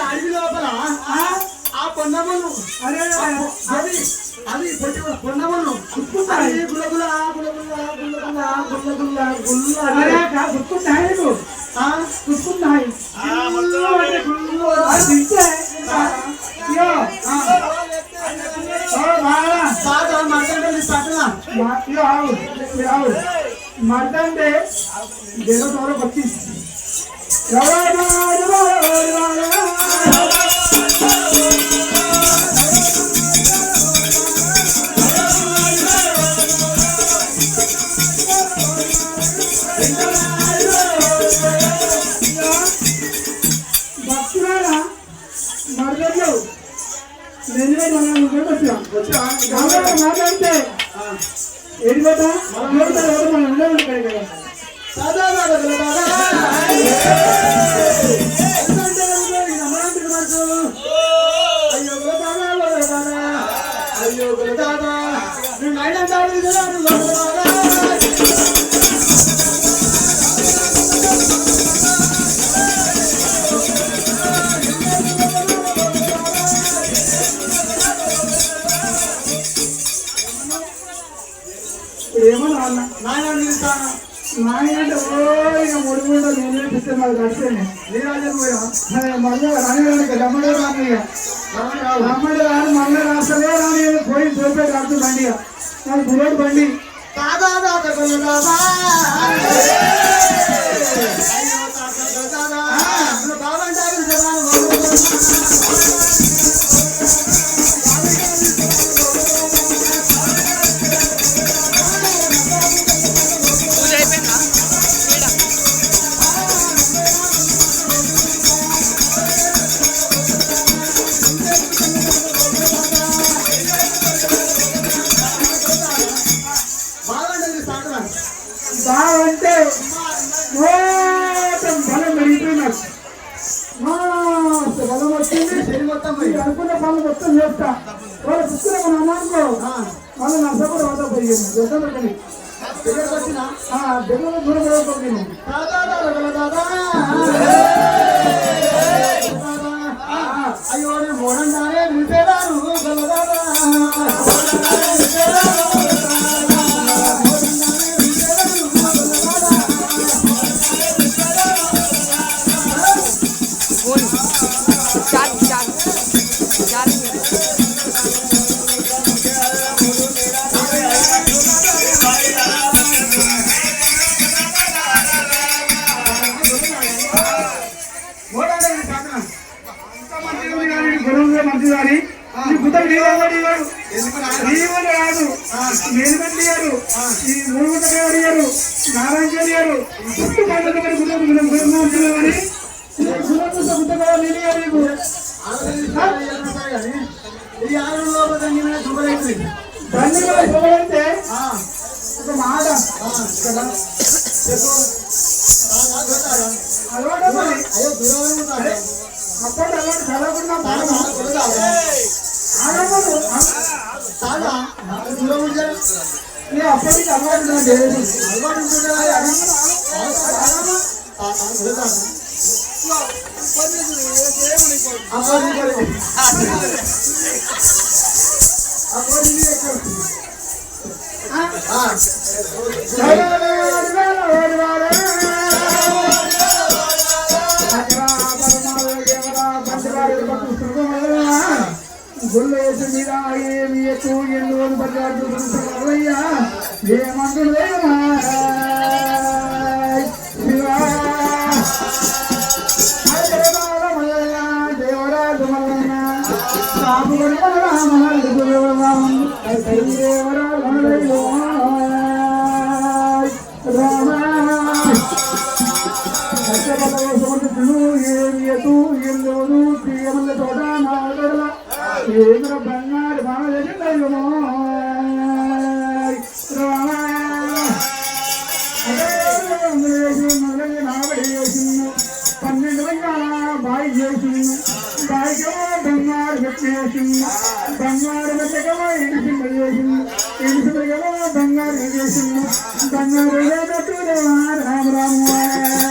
అడవి లోపల ఆ పొన్నమను అది పొన్నమను గుల్లగుల్లా గుర్తున్నాయి మర్దంటే దేవ తోర పచ్చి భక్తులారా మర్దంలో మాట్లాడితే ఏడిపోతా మనం ఉండవు కదా అయ్యో దాదా ఏమో నాయన నిలుస్తాను నాయనంటే ఇక ముడిపోయిన నేను పిస్తే మాకు నడిచాను నీరాజన్ పోయా మళ్ళీ రాని రమ్మడే రాని రమ్మడే రాని మళ్ళీ రాసలే రాని పోయి చూపే రాదు బండి నాకు బుల్లెట్ బండి బాగుంటే మొత్తం బలం పెరిగిపోయినారు బలం వచ్చింది అనుకున్న పనులు మొత్తం చేస్తా వాళ్ళ పుస్తకం మన అమ్మానుకో మళ్ళీ నా సభ రాదా పోయింది దగ్గరకు వచ్చిన దగ్గర దూరం పోయింది అయ్యో నేను మోడంగానే నిలిపేదాను మంచి కానీ గుద్దకు నీవాడు నీవులు రాదు మేలుగంటి గారు ఈ మూడుగుంట గారు గారు నారాయణ గారు చుట్టూ పండుగ గుద్దకు కానీ గుద్దగా నీళ్ళు గారు నీకు ఈ ఆరులో బండి శుభ్రైతే ఒక మాట అలవాటు అయ్యో దూరం అప్పుడు అలవాటు చదవకుండా అప్పటికి అలవాటు గుళ్ళు వేసి మీద ఏమి ఎక్కువ ఎన్నో పర్యాటకులయ్యా ఏమంటున్నా దేవరాజు మల్లయ్య సాపుగడి దేవరాజు తోట ఏమిర బంగారు బాగా బాయి చేసిండు బాయికేమో బంగారు పెట్టేసిండు బంగారు పెట్టకేమో ఎడిసిండు చేసిండు ఎడిసిండుకేమో బంగారు చేసిండు బంగారు రామ రామ